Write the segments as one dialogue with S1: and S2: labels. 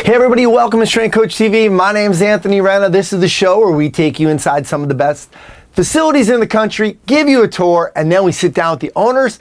S1: Hey everybody, welcome to Strength Coach TV. My name's Anthony Renna. This is the show where we take you inside some of the best facilities in the country, give you a tour, and then we sit down with the owners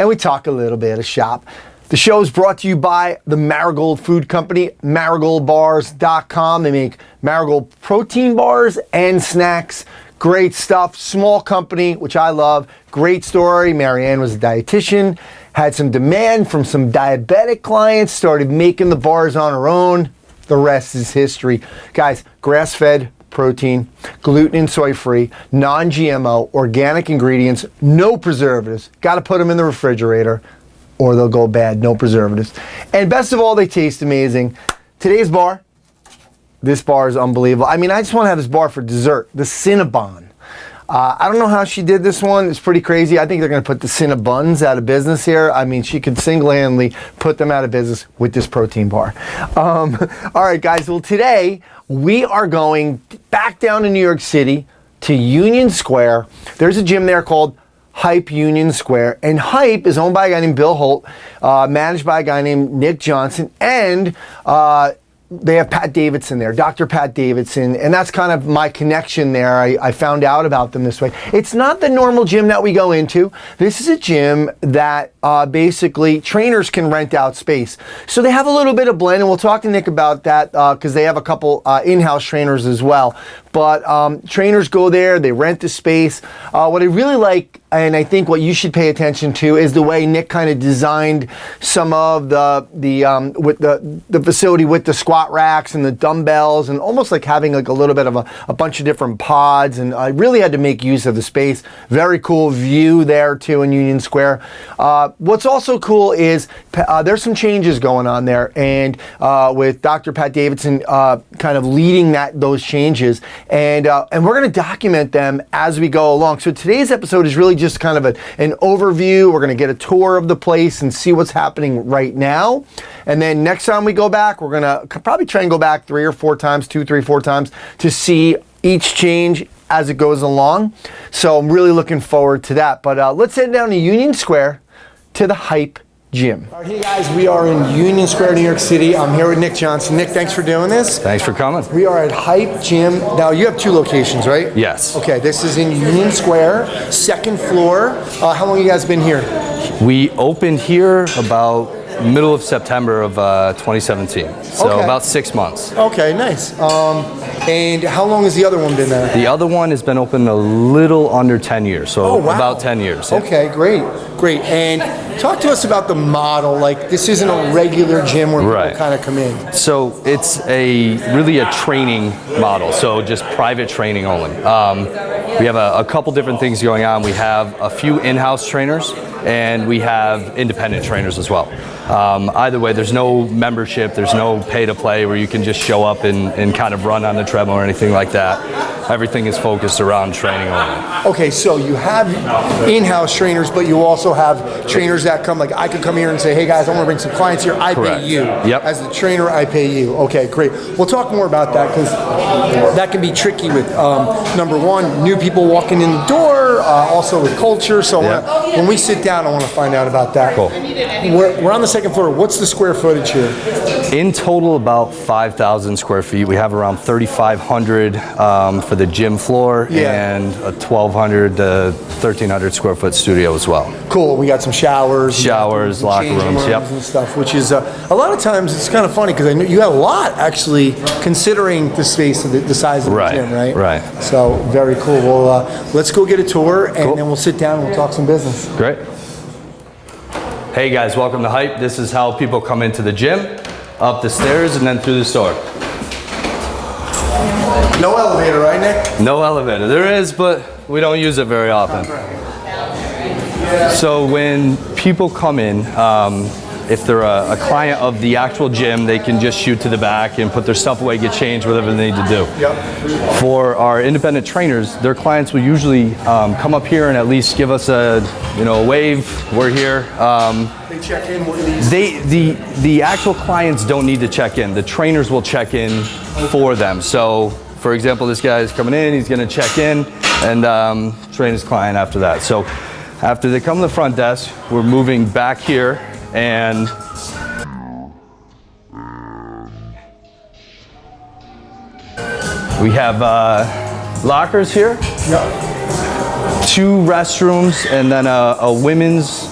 S1: and we talk a little bit of shop. The show is brought to you by the Marigold Food Company, marigoldbars.com. They make Marigold protein bars and snacks. Great stuff. Small company, which I love. Great story. Marianne was a dietitian, had some demand from some diabetic clients, started making the bars on her own. The rest is history. Guys, grass-fed protein, gluten and soy-free, non-GMO, organic ingredients, no preservatives. Got to put them in the refrigerator or they'll go bad. No preservatives. And best of all, they taste amazing. Today's bar, this bar is unbelievable. I mean, I just want to have this bar for dessert, the Cinnabon. I don't know how she did this one. It's pretty crazy. I think they're going to put the Cinnabuns out of business here. I mean, she could single-handedly put them out of business with this protein bar. All right, guys. Well, today we are going back down to New York City to Union Square. There's a gym there called Hype Union Square, and Hype is owned by a guy named Bill Holt, managed by a guy named Nick Johnson, and they have Pat Davidson there, Dr. Pat Davidson, and that's kind of my connection there. I found out about them this way. It's not the normal gym that we go into. This is a gym that basically trainers can rent out space. So they have a little bit of blend, and we'll talk to Nick about that because they have a couple in-house trainers as well. But trainers go there, they rent the space. What I really like, and I think what you should pay attention to, is the way Nick kind of designed some of the facility with the squat racks and the dumbbells, and almost like having like a little bit of a bunch of different pods. And I really had to make use of the space. Very cool view there too in Union Square. What's also cool is there's some changes going on there, and with Dr. Pat Davidson kind of leading those changes. And we're going to document them as we go along. So today's episode is really just kind of an overview. We're going to get a tour of the place and see what's happening right now. And then next time we go back, we're going to probably try and go back 3 or 4 times, 2, 3, 4 times to see each change as it goes along. So I'm really looking forward to that. But let's head down to Union Square to the Hype Gym. All right, hey guys, we are in Union Square, New York City. I'm here with Nick Johnson. Nick, thanks for doing this.
S2: Thanks for coming.
S1: We are at Hype Gym. Now, you have 2 locations, right?
S2: Yes.
S1: Okay, this is in Union Square, 2nd floor. How long have you guys been here?
S2: We opened here about middle of September of 2017, so
S1: Okay.
S2: about 6 months.
S1: Okay, nice. And how long has the other one been there?
S2: The other one has been open a little under 10 years, so
S1: wow.
S2: about 10 years. Yeah.
S1: Okay, great. And talk to us about the model. Like, this isn't a regular gym where people kind of come in.
S2: So it's really a training model, so just private training only. We have a couple different things going on. We have a few in-house trainers, and we have independent trainers as well. Either way, there's no membership, there's no pay to play where you can just show up and kind of run on the treadmill or anything like that. Everything is focused around training only.
S1: Okay, so you have in-house trainers, but you also have trainers that come, like I could come here and say, hey guys, I want to bring some clients here, I
S2: Correct.
S1: pay you.
S2: Yep.
S1: As the trainer, I pay you. Okay, great. We'll talk more about that because that can be tricky with, number one, new people walking in the door, also with culture. So when we sit down, I want to find out about that.
S2: Cool.
S1: We're on the 2nd floor. What's the square footage here?
S2: In total, about 5,000 square feet. We have around 3,500 for the gym floor and a 1,200 to 1,300 square foot studio as well.
S1: Cool. We got some showers,
S2: locker rooms,
S1: and stuff. Which is a lot of times it's kind of funny because I know you got a lot actually, considering the space of the size of the gym, right?
S2: Right.
S1: So very cool. Well, let's go get a tour and then we'll sit down and we'll talk some business.
S2: Great. Hey guys, welcome to Hype. This is how people come into the gym, up the stairs and then through the store.
S1: No elevator, right, Nick?
S2: No elevator. There is, but we don't use it very often. So when people come in, if they're a client of the actual gym, they can just shoot to the back and put their stuff away, get changed, whatever they need to do.
S1: Yep.
S2: For our independent trainers, their clients will usually come up here and at least give us a wave. We're here.
S1: They check in. What are these?
S2: The actual clients don't need to check in. The trainers will check in for them. So, for example, this guy is coming in. He's going to check in and train his client after that. So, after they come to the front desk, we're moving back here and We have lockers here.
S1: Yep.
S2: 2 restrooms, and then a women's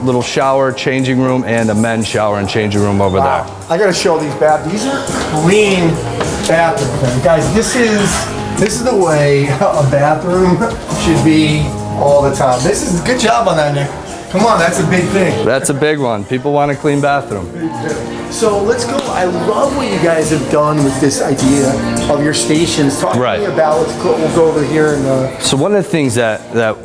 S2: little shower, changing room, and a men's shower and changing room over there.
S1: I gotta show these bathrooms. These are clean bathrooms, guys. This is the way a bathroom should be all the time. This is good job on that, Nick. Come on, that's a big thing.
S2: That's a big one. People want a clean bathroom.
S1: So let's go. I love what you guys have done with this idea of your stations. Talk to me about. We'll go over here and.
S2: So one of the things that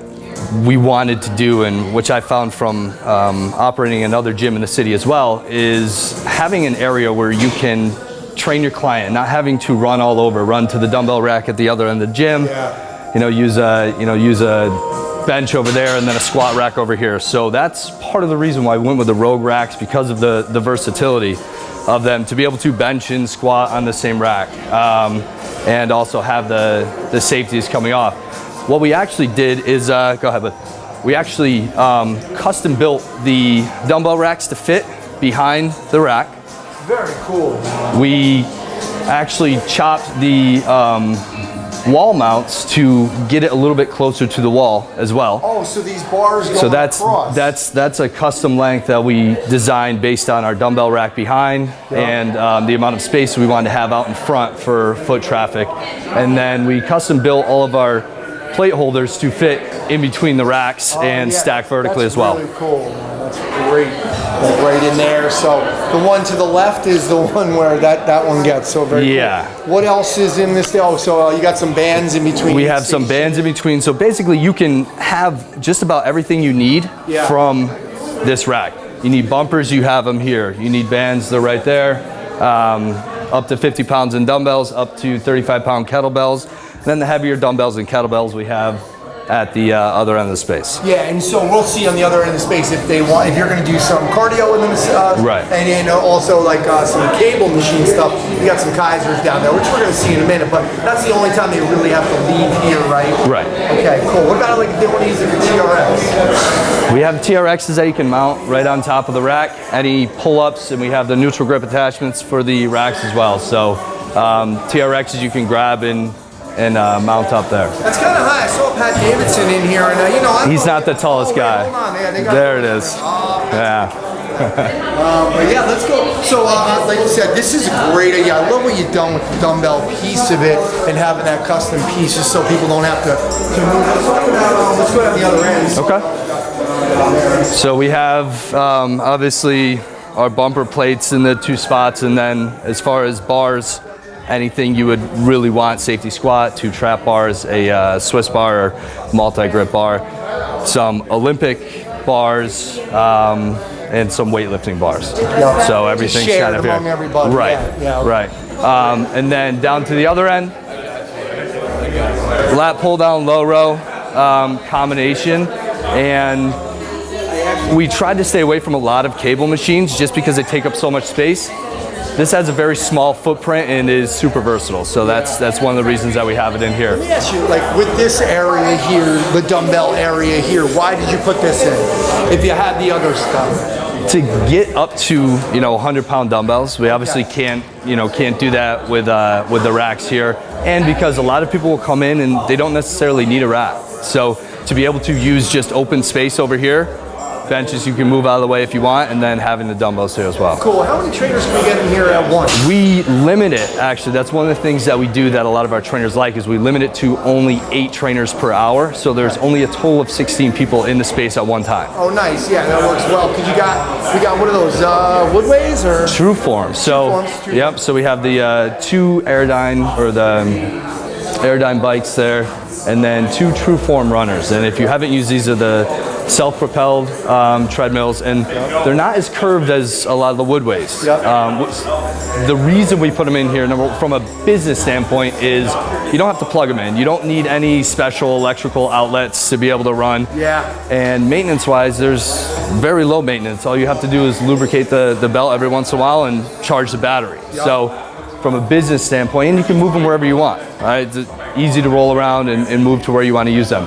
S2: we wanted to do, and which I found from operating another gym in the city as well, is having an area where you can train your client, not having to run all over, run to the dumbbell rack at the other end of the gym.
S1: Yeah.
S2: Use a bench over there and then a squat rack over here. So that's part of the reason why we went with the Rogue racks, because of the versatility of them, to be able to bench and squat on the same rack, and also have the safeties coming off. What we actually did is, go ahead, but we actually custom built the dumbbell racks to fit behind the rack.
S1: Very cool.
S2: We actually chopped the wall mounts to get it a little bit closer to the wall as well.
S1: Oh, so these bars go
S2: across. That's a custom length that we designed based on our dumbbell rack behind, and the amount of space we wanted to have out in front for foot traffic. And then we custom built all of our plate holders to fit in between the racks and stack vertically as well.
S1: That's really cool. That's great. Like right in there. So the one to the left is the one where that one gets. So very cool. What else is in this? Oh, so you got some bands in between.
S2: We have some bands in between. So basically you can have just about everything you need from this rack. You need bumpers, you have them here. You need bands, they're right there. Up to 50 pounds in dumbbells, up to 35-pound kettlebells. And then the heavier dumbbells and kettlebells we have at the other end of the space.
S1: Yeah, and so we'll see on the other end of the space if you're going to do some cardio in this,
S2: right.
S1: And also like some cable machine stuff. We got some Kaisers down there, which we're going to see in a minute. But that's the only time they really have to leave here, right?
S2: Right.
S1: Okay, cool. What about like if they want to use it for TRX?
S2: We have TRXs that you can mount right on top of the rack. Any pull-ups, and we have the neutral grip attachments for the racks as well. So TRXs you can grab and mount up there.
S1: That's kind of high. I saw Pat Davidson in here, and
S2: he's not the tallest guy.
S1: Hold on, they got
S2: there it is. Yeah.
S1: But yeah, let's go. So, like you said, this is a great idea. I love what you've done with the dumbbell piece of it and having that custom piece, just so people don't have to move. Let's go down the other end.
S2: Okay. So we have obviously our bumper plates in the 2 spots, and then as far as bars, anything you would really want: safety squat, 2 trap bars, a Swiss bar or multi-grip bar, some Olympic bars, and some weightlifting bars.
S1: Yeah.
S2: So everything's kind of here.
S1: Everybody.
S2: Right, right. And then down to the other end, lat pull down, low row combination, and we tried to stay away from a lot of cable machines just because they take up so much space. This has a very small footprint and is super versatile, so that's one of the reasons that we have it in here.
S1: Let me ask you, like with this area here, the dumbbell area here, why did you put this in if you had the other stuff?
S2: To get up to 100-pound dumbbells, we obviously can't do that with the racks here, and because a lot of people will come in and they don't necessarily need a rack. So to be able to use just open space over here, benches you can move out of the way if you want, and then having the dumbbells here as well.
S1: Cool. How many trainers can we get in here at once?
S2: We limit it, actually. That's one of the things that we do that a lot of our trainers like, is we limit it to only 8 trainers per hour. So there's only a total of 16 people in the space at one time.
S1: Oh, nice. Yeah, that works well. Because we got what are those, Woodways or?
S2: True Form. So, yep. So we have the 2 Airdyne, or the Airdyne bikes there, and then 2 True Form runners. And if you haven't used these, are the self-propelled treadmills, and they're not as curved as a lot of the Woodways. The reason we put them in here, from a business standpoint, is you don't have to plug them in. You don't need any special electrical outlets to be able to run.
S1: Yeah.
S2: And maintenance-wise, there's very low maintenance. All you have to do is lubricate the belt every once in a while and charge the battery. So from a business standpoint, and you can move them wherever you want. Right? It's easy to roll around and move to where you want to use them.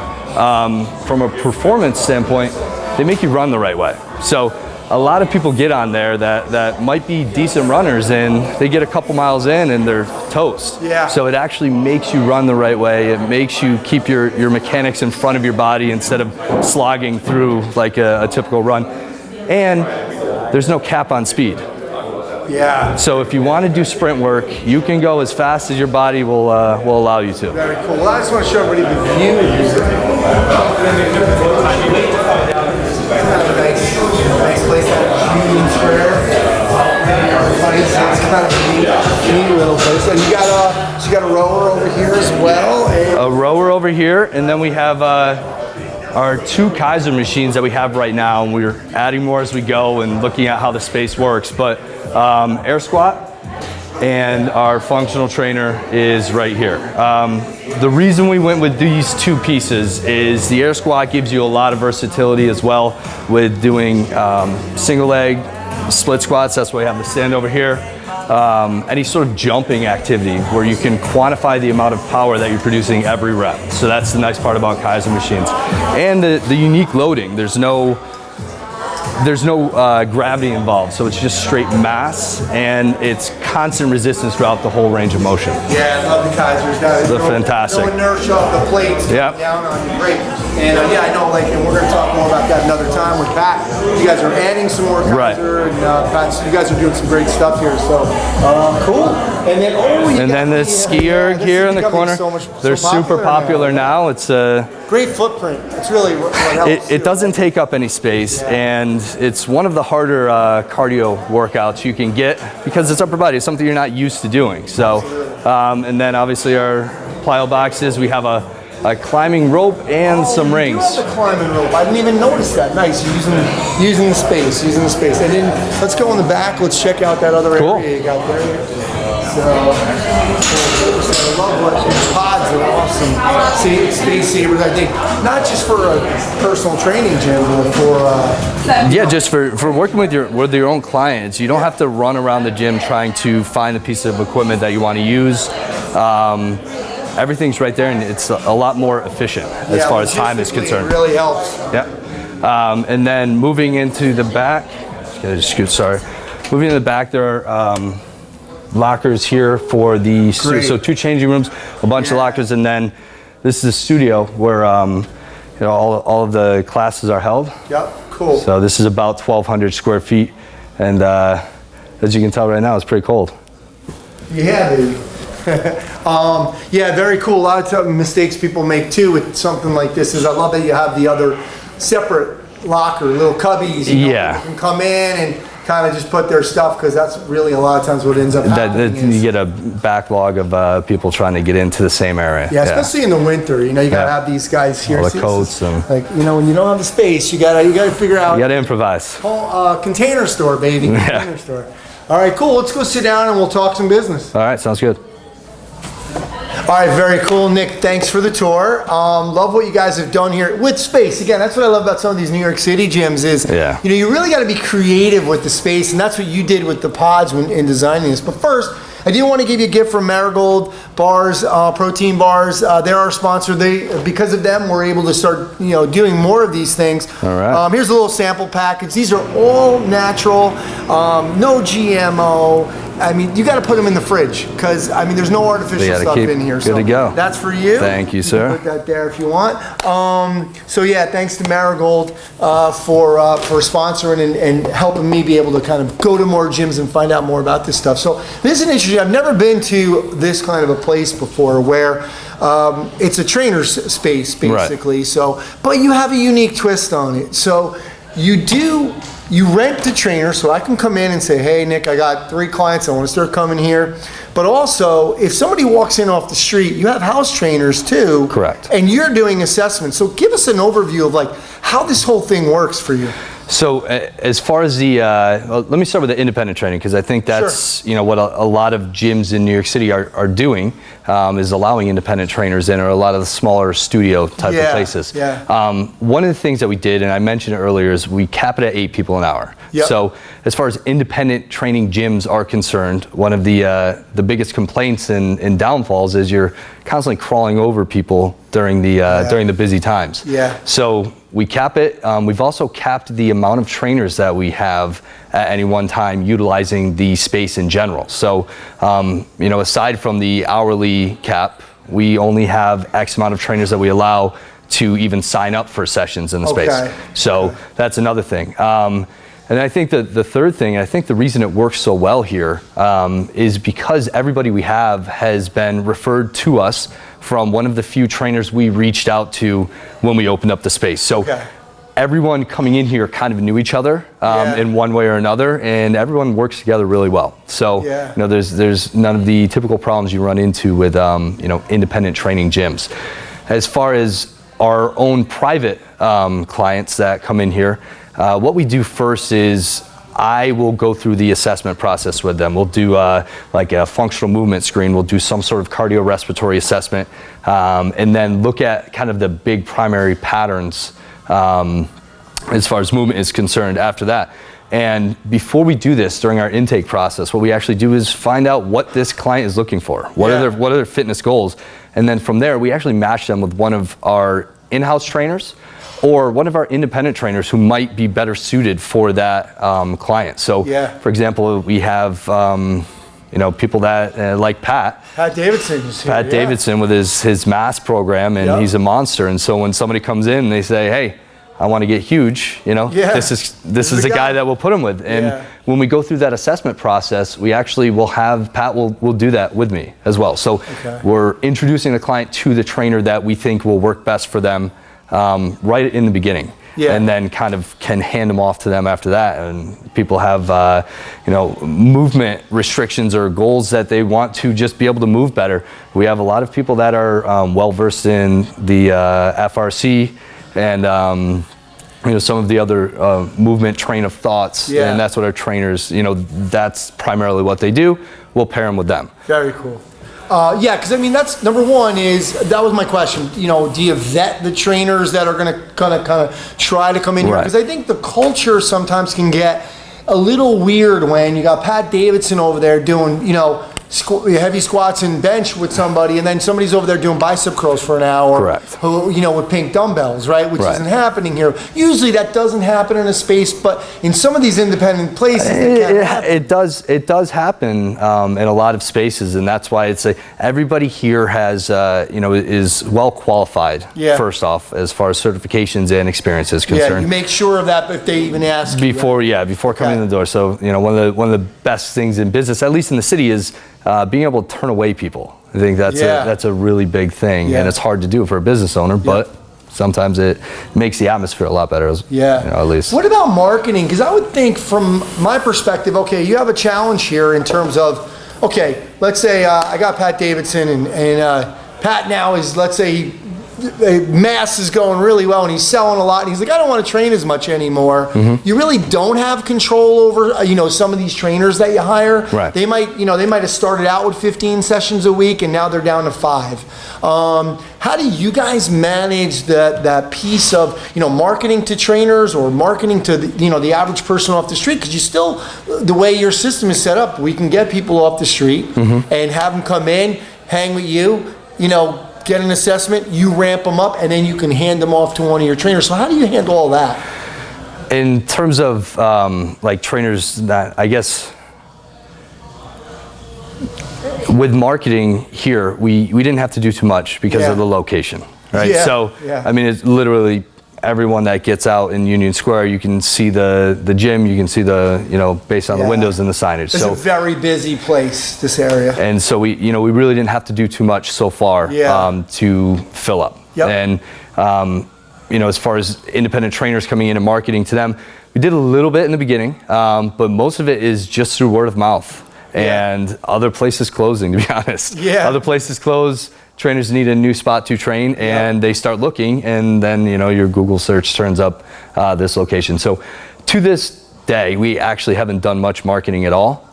S2: From a performance standpoint, they make you run the right way. So a lot of people get on there that might be decent runners, and they get a couple miles in and they're toast.
S1: Yeah.
S2: So it actually makes you run the right way. It makes you keep your mechanics in front of your body instead of slogging through like a typical run. And there's no cap on speed.
S1: Yeah.
S2: So if you want to do sprint work, you can go as fast as your body will allow you to.
S1: Very cool. Well, I just want to show everybody the view. Nice place at Union Square. It's kind of a neat little place. And you got a rower over here as well.
S2: A rower over here, and then we have our 2 Kaiser machines that we have right now, and we're adding more as we go and looking at how the space works. But air squat and our functional trainer is right here. The reason we went with these 2 pieces is the air squat gives you a lot of versatility as well with doing single leg, split squats. That's why we have the stand over here. Any sort of jumping activity where you can quantify the amount of power that you're producing every rep. So that's the nice part about Kaiser machines. And the unique loading. There's no gravity involved, so it's just straight mass, and it's constant resistance throughout the whole range of motion.
S1: Yeah, I love the Kaisers.
S2: They're fantastic.
S1: No inertia off the plates.
S2: Yep.
S1: Down on you. Great. And yeah, I know, like, and we're going to talk more about that another time with Pat. You guys are adding some more Kaiser, and Pat, you guys are doing some great stuff here. So cool. And then
S2: the skier here in the corner. They're super popular now. It's a
S1: great footprint. It's really what helps.
S2: It doesn't take up any space, and it's one of the harder cardio workouts you can get because it's upper body. It's something you're not used to doing. So, and then obviously our plyo boxes. We have a climbing rope and some rings.
S1: You have the climbing rope. I didn't even notice that. Nice, using the space, And then let's go in the back. Let's check out that other area you got there. So I love what these pods are awesome. Space savers, I think, not just for a personal training gym, but for
S2: just for working with your own clients. You don't have to run around the gym trying to find a piece of equipment that you want to use. Everything's right there, and it's a lot more efficient as far as time is concerned.
S1: It really helps.
S2: Yeah. And then moving into the back, moving in the back, there are lockers here for the so 2 changing rooms, a bunch of lockers, and then this is a studio where all of the classes are held.
S1: Yep, cool.
S2: So this is about 1,200 square feet, and as you can tell right now, it's pretty cold.
S1: Yeah, dude. Yeah, very cool. A lot of mistakes people make too with something like this is I love that you have the other separate locker, little cubbies. People can come in and kind of just put their stuff, because that's really a lot of times what ends up happening.
S2: You get a backlog of people trying to get into the same area.
S1: Yeah, especially in the winter. You gotta have these guys here.
S2: All the coats and
S1: like when you don't have the space, you gotta figure out.
S2: You gotta improvise.
S1: Container store, baby. Container store. All right, cool. Let's go sit down and we'll talk some business.
S2: All right, sounds good.
S1: All right, very cool, Nick. Thanks for the tour. Love what you guys have done here with space. Again, that's what I love about some of these New York City gyms is, you really got to be creative with the space, and that's what you did with the pods in designing this. But first, I do want to give you a gift from Marigold bars, protein bars. They're our sponsor. Because of them, we're able to start, doing more of these things.
S2: All right.
S1: Here's a little sample package. These are all natural, no GMO. I mean, you got to put them in the fridge because there's no artificial stuff in here.
S2: Good to go.
S1: That's for you.
S2: Thank you, sir.
S1: You can put that there if you want. So yeah, thanks to Marigold for sponsoring and helping me be able to kind of go to more gyms and find out more about this stuff. So this is an interesting. I've never been to this kind of a place before where it's a trainer's space basically. Right. So, but you have a unique twist on it. So you rent the trainer, so I can come in and say, hey, Nick, I got 3 clients. I want to start coming here. But also, if somebody walks in off the street, you have house trainers too.
S2: Correct.
S1: And you're doing assessments. So give us an overview of how this whole thing works for you.
S2: So as far as the, let me start with the independent training, because I think that's what a lot of gyms in New York City are doing, is allowing independent trainers in, or a lot of the smaller studio type of places.
S1: Yeah.
S2: One of the things that we did, and I mentioned it earlier, is we cap it at 8 people an hour.
S1: Yep.
S2: So as far as independent training gyms are concerned, one of the biggest complaints and downfalls is you're constantly crawling over people during the busy times.
S1: Yeah.
S2: So we cap it. We've also capped the amount of trainers that we have at any one time utilizing the space in general. So, aside from the hourly cap, we only have X amount of trainers that we allow to even sign up for sessions in the space. So that's another thing. And I think that the third thing, I think the reason it works so well here is because everybody we have has been referred to us from one of the few trainers we reached out to when we opened up the space. So everyone coming in here kind of knew each other in one way or another, and everyone works together really well. So there's none of the typical problems you run into with independent training gyms. As far as our own private clients that come in here, what we do first is I will go through the assessment process with them. We'll do like a functional movement screen. We'll do some sort of cardiorespiratory assessment, and then look at kind of the big primary patterns as far as movement is concerned after that. And before we do this, during our intake process, what we actually do is find out what this client is looking for. What are their fitness goals? And then from there, we actually match them with one of our in-house trainers or one of our independent trainers who might be better suited for that client. So, for example, we have people that like Pat Davidson with his mass program, and he's a monster. And so when somebody comes in and they say, hey, I want to get huge, this is the guy that we'll put him with. And when we go through that assessment process, we actually will have Pat will do that with me as well. So we're introducing the client to the trainer that we think will work best for them right in the beginning. And then kind of can hand them off to them after that. And people have, movement restrictions or goals that they want to just be able to move better. We have a lot of people that are well-versed in the FRC and some of the other movement train of thoughts, and that's what our trainers, that's primarily what they do. We'll pair them with them.
S1: Very cool. Because that's number one. That was my question. Do you vet the trainers that are going to kind of try to come in here? Because I think the culture sometimes can get a little weird when you got Pat Davidson over there doing heavy squats and bench with somebody, and then somebody's over there doing bicep curls for an hour. Who, with pink dumbbells, right? Which isn't happening here. Usually that doesn't happen in a space, but in some of these independent places,
S2: it does happen in a lot of spaces, and that's why it's everybody here has is well qualified. First off, as far as certifications and experience is concerned.
S1: You make sure of that if they even ask
S2: before coming in the door. So one of the best things in business, at least in the city, is being able to turn away people. I think that's a really big thing, and it's hard to do for a business owner, but sometimes it makes the atmosphere a lot better. At least. What
S1: about marketing? Because I would think, from my perspective, you have a challenge here in terms of, let's say I got Pat Davidson, and Pat now is, let's say, mass is going really well and he's selling a lot, and he's like, I don't want to train as much anymore. You really don't have control over some of these trainers that you hire. They might have started out with 15 sessions a week and now they're down to 5. How do you guys manage that piece of marketing to trainers or marketing to the average person off the street? Because you still, the way your system is set up, we can get people off the street and have them come in, hang with you, get an assessment, you ramp them up, and then you can hand them off to one of your trainers. So how do you handle all that?
S2: In terms of trainers, that I guess with marketing here, we didn't have to do too much because of the location, right? It's literally everyone that gets out in Union Square, you can see the gym, you can see based on the windows and the signage.
S1: It's a very busy place, this area.
S2: And so we really didn't have to do too much so far to fill up. And as far as independent trainers coming in and marketing to them, we did a little bit in the beginning, but most of it is just through word of mouth and other places closing, to be honest. Other places close. Trainers need a new spot to train, and they start looking, and then your Google search turns up this location. So to this day, we actually haven't done much marketing at all.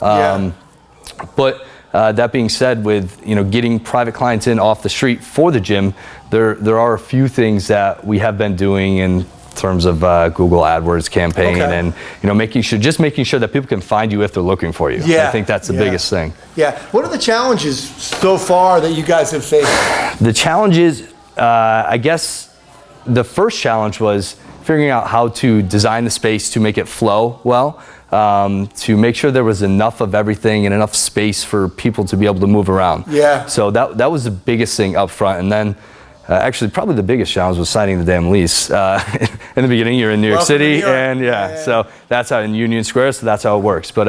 S2: But that being said, with getting private clients in off the street for the gym, there are a few things that we have been doing in terms of Google AdWords campaign, and making sure that people can find you if they're looking for you. I think that's the biggest thing.
S1: What are the challenges so far that you guys have faced?
S2: The challenges, I guess the first challenge was figuring out how to design the space to make it flow well, to make sure there was enough of everything and enough space for people to be able to move around.
S1: Yeah.
S2: So that was the biggest thing up front. And then actually probably the biggest challenge was signing the damn lease. In the beginning, you're in New York City,
S1: New York.
S2: and so that's how in Union Square, so that's how it works. But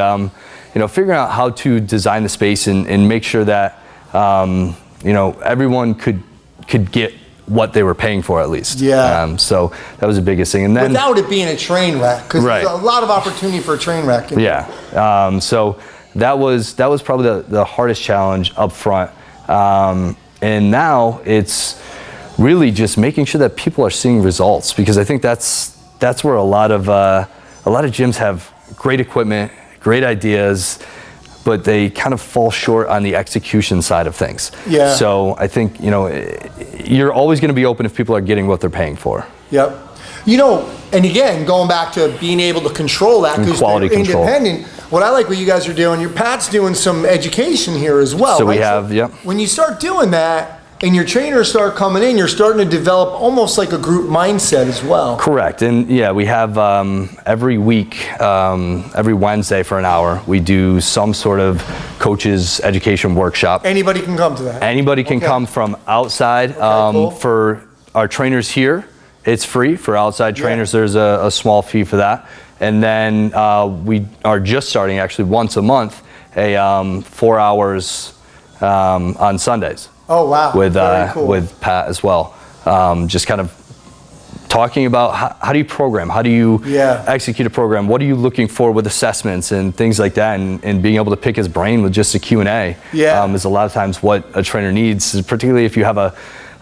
S2: figuring out how to design the space and make sure that everyone could get what they were paying for at least.
S1: Yeah.
S2: So that was the biggest thing. And then
S1: without it being a train wreck, because
S2: right.
S1: there's a lot of opportunity for a train wreck.
S2: Yeah. So that was probably the hardest challenge up front. And now it's really just making sure that people are seeing results, because I think that's where a lot of gyms have great equipment, great ideas, but they kind of fall short on the execution side of things.
S1: Yeah.
S2: So I think, you're always going to be open if people are getting what they're paying for.
S1: Yep. And again, going back to being able to control that, because
S2: quality
S1: they're
S2: control.
S1: independent. What I like what you guys are doing, your Pat's doing some education here as well.
S2: So
S1: right?
S2: we have, yep.
S1: When you start doing that, and your trainers start coming in, you're starting to develop almost like a group mindset as well.
S2: Correct. And yeah, we have every week, every Wednesday for an hour, we do some sort of coaches education workshop.
S1: Anybody can come to that?
S2: Anybody can come from outside.
S1: Cool.
S2: For our trainers here, it's free. For outside trainers, there's a small fee for that. And then we are just starting actually once a month, 4 hours on Sundays.
S1: Oh wow! Very cool.
S2: With Pat as well, just kind of talking about how do you program, how do you execute a program, what are you looking for with assessments and things like that, and being able to pick his brain with just a Q&A is a lot of times what a trainer needs, particularly if you have a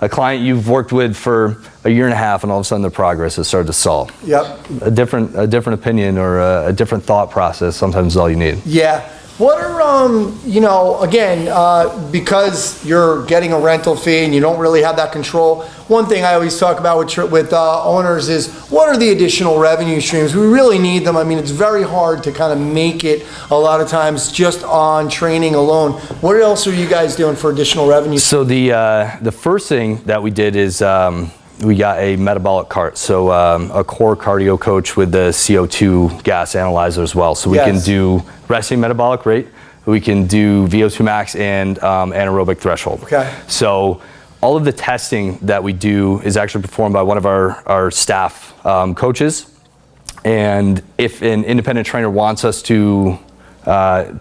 S2: client you've worked with for a year and a half and all of a sudden the progress has started to stall.
S1: Yep.
S2: A different opinion or a different thought process sometimes is all you need.
S1: Yeah. What are, again, because you're getting a rental fee and you don't really have that control, one thing I always talk about with owners is, what are the additional revenue streams? We really need them. I mean, it's very hard to kind of make it a lot of times just on training alone. What else are you guys doing for additional revenue?
S2: So the first thing that we did is we got a metabolic cart, so a core cardio coach with the CO2 gas analyzer as well. So we can do resting metabolic rate, we can do VO2 max and anaerobic threshold.
S1: Okay.
S2: So all of the testing that we do is actually performed by one of our staff coaches. And if an independent trainer wants us to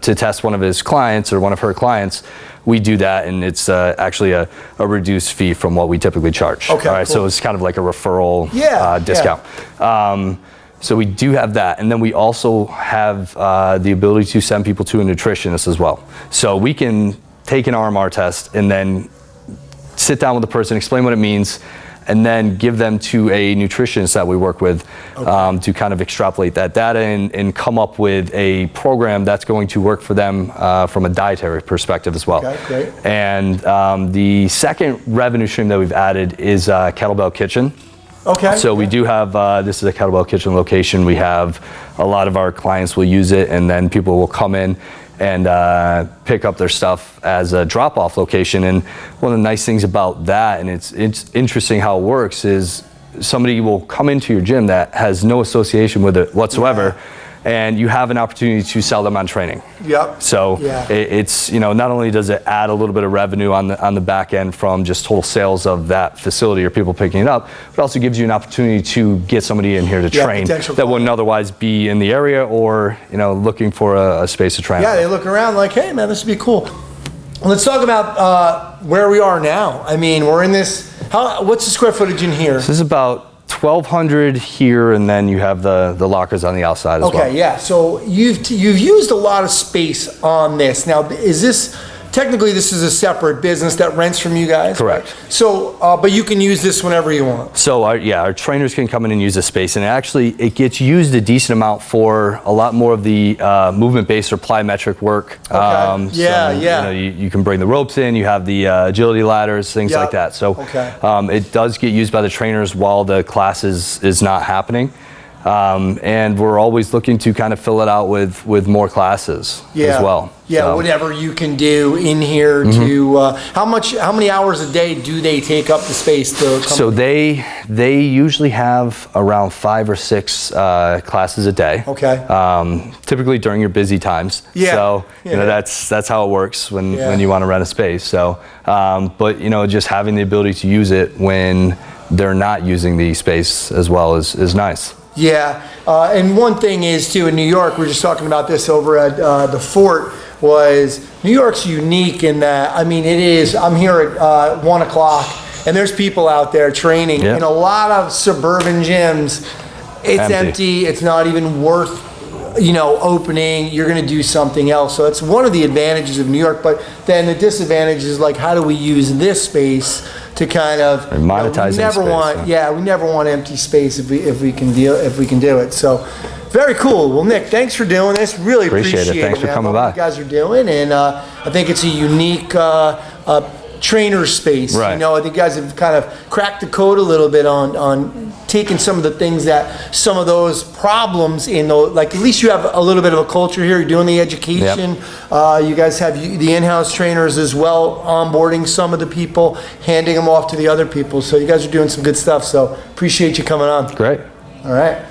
S2: test one of his clients or one of her clients, we do that, and it's actually a reduced fee from what we typically charge.
S1: Okay,
S2: all right,
S1: cool.
S2: So it's kind of like a referral discount.
S1: Yeah.
S2: So we do have that, and then we also have the ability to send people to a nutritionist as well. So we can take an RMR test and then sit down with the person, explain what it means, and then give them to a nutritionist that we work with to kind of extrapolate that data and come up with a program that's going to work for them from a dietary perspective as well.
S1: Okay, great.
S2: And the second revenue stream that we've added is Kettlebell Kitchen.
S1: Okay.
S2: So we do have, this is a Kettlebell Kitchen location. We have a lot of our clients will use it, and then people will come in and pick up their stuff as a drop-off location. And one of the nice things about that, and it's interesting how it works, is somebody will come into your gym that has no association with it whatsoever, and you have an opportunity to sell them on training.
S1: Yep.
S2: So it's, not only does it add a little bit of revenue on the back end from just total sales of that facility or people picking it up, but also gives you an opportunity to get somebody in here to train that wouldn't otherwise be in the area or, looking for a space to train.
S1: Yeah, they look around like, hey man, this would be cool. Let's talk about where we are now. I mean, we're in this, what's the square footage in here?
S2: This is about 1,200 here, and then you have the lockers on the outside as well.
S1: Okay, yeah. So you've used a lot of space on this. Now, is this technically this is a separate business that rents from you guys?
S2: Correct.
S1: So, but you can use this whenever you want.
S2: So our trainers can come in and use this space, and actually it gets used a decent amount for a lot more of the movement-based or plyometric work.
S1: Okay.
S2: You can bring the ropes in. You have the agility ladders, things like that. So it does get used by the trainers while the class is not happening. And we're always looking to kind of fill it out with more classes as well.
S1: Yeah,
S2: So,
S1: whatever you can do in here to, how many hours a day do they take up the space to come?
S2: so they usually have around 5 or 6 classes a day.
S1: Okay.
S2: Typically during your busy times.
S1: Yeah.
S2: So
S1: Yeah.
S2: you know that's how it works when
S1: Yeah.
S2: you want to rent a space. So, but you know, just having the ability to use it when they're not using the space as well is nice.
S1: Yeah, and one thing is too, in New York, we were just talking about this over at the Fort, was New York's unique in that, I mean, it is, I'm here at 1 o'clock, and there's people out there training.
S2: Yeah.
S1: In a lot of suburban gyms, it's empty, it's not even worth, you know, opening, you're gonna do something else. So that's one of the advantages of New York, but then the disadvantage is like, how do we use this space to kind of
S2: monetize
S1: we never
S2: space,
S1: want, we never want empty space if we can do it. So very cool. Well, Nick, thanks for doing this. Really appreciate it.
S2: Thanks for
S1: man.
S2: coming
S1: What
S2: by.
S1: you guys are doing, and I think it's a unique trainer space.
S2: Right.
S1: You know, I think you guys have kind of cracked the code a little bit on taking some of the things that some of those problems in the, like, at least you have a little bit of a culture here. You're doing the education. You guys have the in-house trainers as well, onboarding some of the people, handing them off to the other people. So you guys are doing some good stuff. So appreciate you coming on.
S2: Great.
S1: All right.